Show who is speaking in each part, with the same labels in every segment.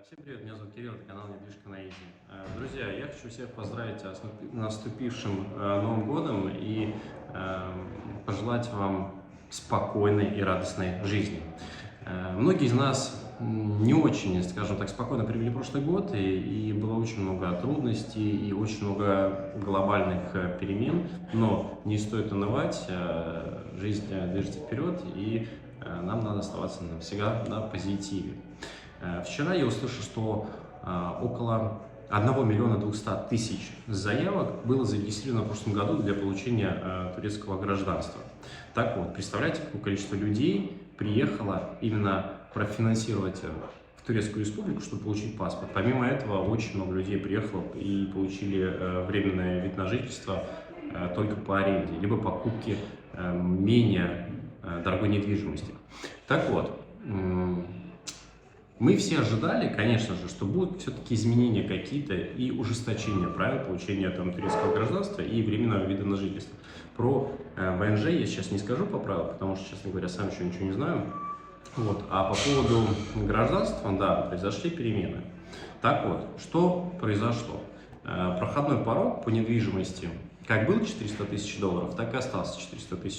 Speaker 1: Всем привет, меня зовут Кирилл, это канал Недвижка на Изи. Друзья, я хочу всех поздравить с наступившим Новым годом и пожелать вам спокойной и радостной жизни. Многие из нас не очень, скажем так, спокойно провели прошлый год, и было очень много трудностей и очень много глобальных перемен, но не стоит унывать, жизнь движется вперед, и нам надо оставаться всегда на позитиве. Вчера я услышал, что около 1 200 000 заявок было зарегистрировано в прошлом году для получения турецкого гражданства. Так вот, представляете, какое количество людей приехало именно профинансировать в Турецкую республику, чтобы получить паспорт. Помимо этого, очень много людей приехало и получили временный вид на жительство только по аренде, либо покупке менее дорогой недвижимости. Так вот, мы все ожидали, конечно же, что будут все-таки изменения какие-то и ужесточения правил получения турецкого гражданства и временного вида на жительство. Про ВНЖ я сейчас не скажу по правилам, потому что, честно говоря, сам еще ничего не знаю. Вот. А по поводу гражданства, да, произошли перемены. Так вот, что произошло? Проходной порог по недвижимости как был $400 000, так и остался $400 000.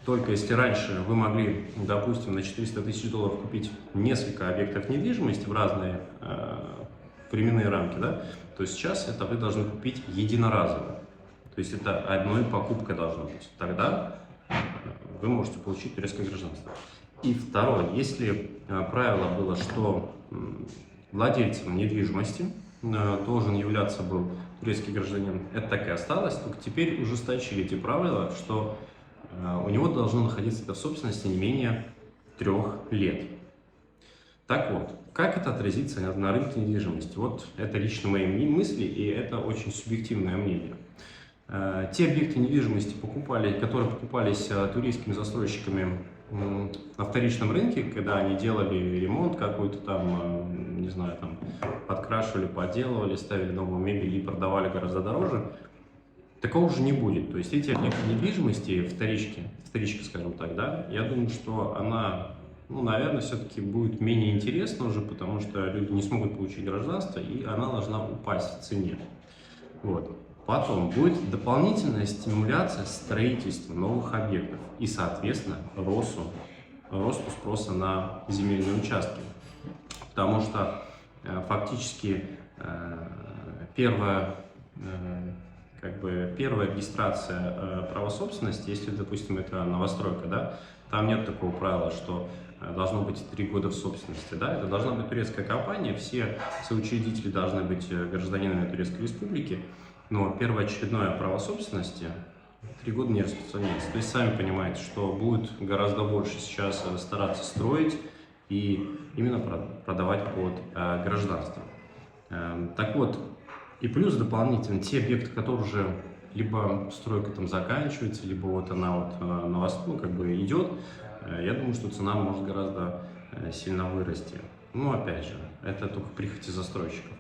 Speaker 1: Только если раньше вы могли, допустим, на $400 000 купить несколько объектов недвижимости в разные временные рамки, да, то сейчас это вы должны купить единоразово. То есть это одной покупкой должно быть. Тогда вы можете получить турецкое гражданство. И второе, если правило было, что владельцем недвижимости должен являться был турецкий гражданин, это так и осталось, только теперь ужесточили эти правила, что у него должно находиться это в собственности не менее 3 лет. Так вот, как это отразится на рынке недвижимости? Вот это лично мои мысли, и это очень субъективное мнение. Те объекты недвижимости, которые покупались турецкими застройщиками на вторичном рынке, когда они делали ремонт какой-то там, не знаю, там подкрашивали, подделывали, ставили новую мебель и продавали гораздо дороже, такого уже не будет. То есть эти объекты недвижимости, вторичка, скажем так, да, я думаю, что она, наверное, все-таки будет менее интересна уже, потому что люди не смогут получить гражданство, и она должна упасть в цене. Вот. Потом будет дополнительная стимуляция строительства новых объектов и, соответственно, росту спроса на земельные участки. Потому что фактически первая регистрация права собственности, если, допустим, это новостройка, да, там нет такого правила, что должно быть 3 года в собственности, да, это должна быть турецкая компания, все соучредители должны быть гражданинами Турецкой Республики, но первоочередное право собственности 3 года не распространяется. То есть сами понимаете, что будет гораздо больше сейчас стараться строить и именно продавать под гражданство. Так вот, и плюс дополнительно те объекты, которые уже либо стройка там заканчивается, либо вот она на восток идет, я думаю, что цена может гораздо сильно вырасти. Но опять же, это только прихоти застройщиков.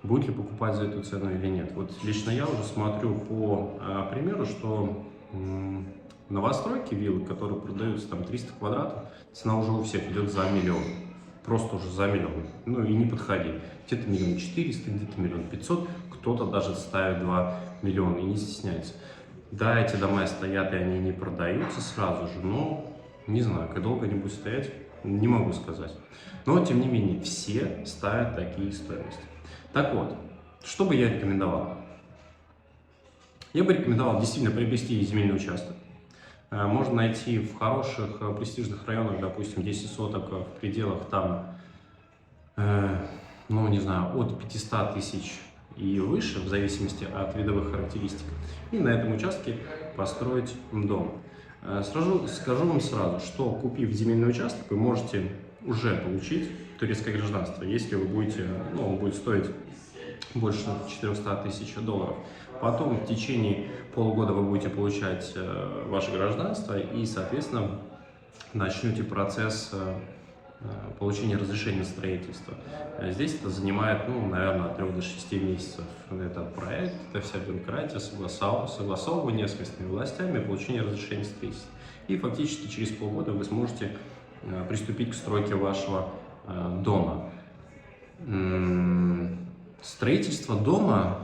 Speaker 1: Будет ли покупать за эту цену или нет. Вот лично я уже смотрю по примеру, что новостройки, виллы, которые продаются там 300 квадратов, цена уже у всех идет за миллион. Просто уже за миллион. И не подходи. Где-то 1 400 000, где-то 1 500 000, кто-то даже ставит 2 миллиона и не стесняется. Да, эти дома стоят и они не продаются сразу же, но не знаю, как долго они будут стоять, не могу сказать. Но тем не менее, все ставят такие стоимости. Так вот, что бы я рекомендовал? Я бы рекомендовал действительно приобрести земельный участок. Можно найти в хороших престижных районах, допустим, 10 соток в пределах там, не знаю, от 500 000 и выше, в зависимости от видовых характеристик. И на этом участке построить дом. Скажу вам сразу, что купив земельный участок, вы можете уже получить турецкое гражданство, если вы будете, он будет стоить больше $400 000. Потом в течение полугода вы будете получать ваше гражданство и, соответственно, начнете процесс получения разрешения на строительство. Здесь это занимает, наверное, от 3 до 6 месяцев. Это проект, это вся бюрократия, согласовывание с местными властями, получение разрешения на строительство. И фактически через полгода вы сможете приступить к стройке вашего дома. Строительство дома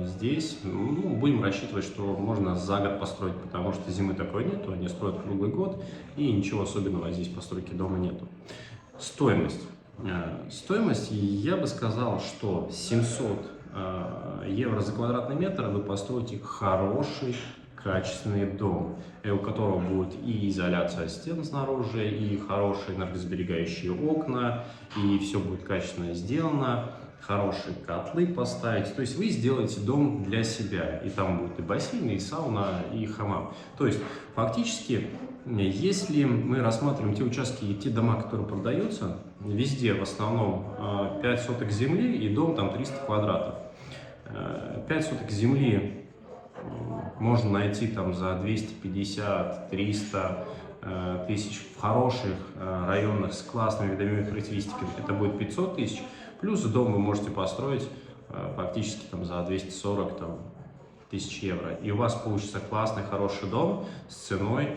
Speaker 1: здесь, ну, будем рассчитывать, что можно за год построить, потому что зимы такой нету, они строят круглый год, и ничего особенного здесь постройки дома нету. Стоимость. Стоимость, я бы сказал, что 700 евро за квадратный метр вы построите хороший, качественный дом, у которого будет и изоляция стен снаружи, и хорошие энергосберегающие окна, и все будет качественно сделано, хорошие котлы поставить. То есть вы сделаете дом для себя, и там будет и бассейн, и сауна, и хамам. То есть фактически, если мы рассматриваем те участки и те дома, которые продаются, везде в основном 5 соток земли и дом там 300 квадратов. 5 соток земли можно найти там за 250-300 тысяч в хороших районах с классными видовыми характеристиками. Это будет 500 тысяч. Плюс дом вы можете построить фактически там за 240 тысяч евро. И у вас получится классный, хороший дом с ценой,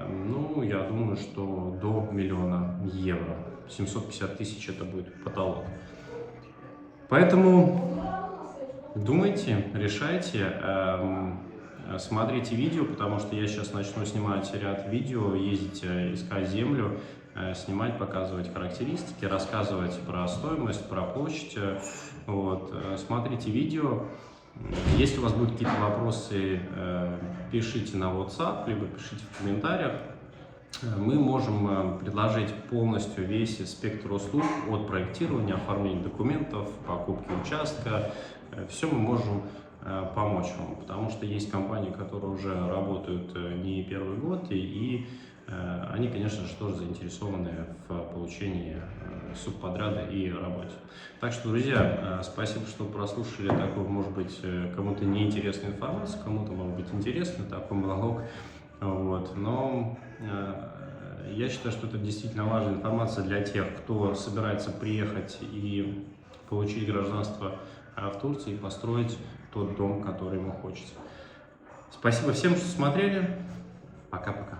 Speaker 1: ну, я думаю, что до 1 миллиона евро. 750 тысяч это будет потолок. Поэтому думайте, решайте, смотрите видео, потому что я сейчас начну снимать ряд видео, ездить, искать землю, снимать, показывать характеристики, рассказывать про стоимость, про площадь. Вот. Смотрите видео. Если у вас будут какие-то вопросы, пишите на WhatsApp, либо пишите в комментариях. Мы можем предложить полностью весь спектр услуг от проектирования, оформления документов, покупки участка. Все мы можем помочь вам, потому что есть компании, которые уже работают не первый год, и они, конечно же, тоже заинтересованы в получении субподряда и работе. Так что, друзья, спасибо, что прослушали такую, может быть, кому-то неинтересную информацию, кому-то, может быть, интересный такой монолог. Вот. Но я считаю, что это действительно важная информация для тех, кто собирается приехать и получить гражданство в Турции и построить тот дом, который ему хочется. Спасибо всем, что смотрели. Пока-пока.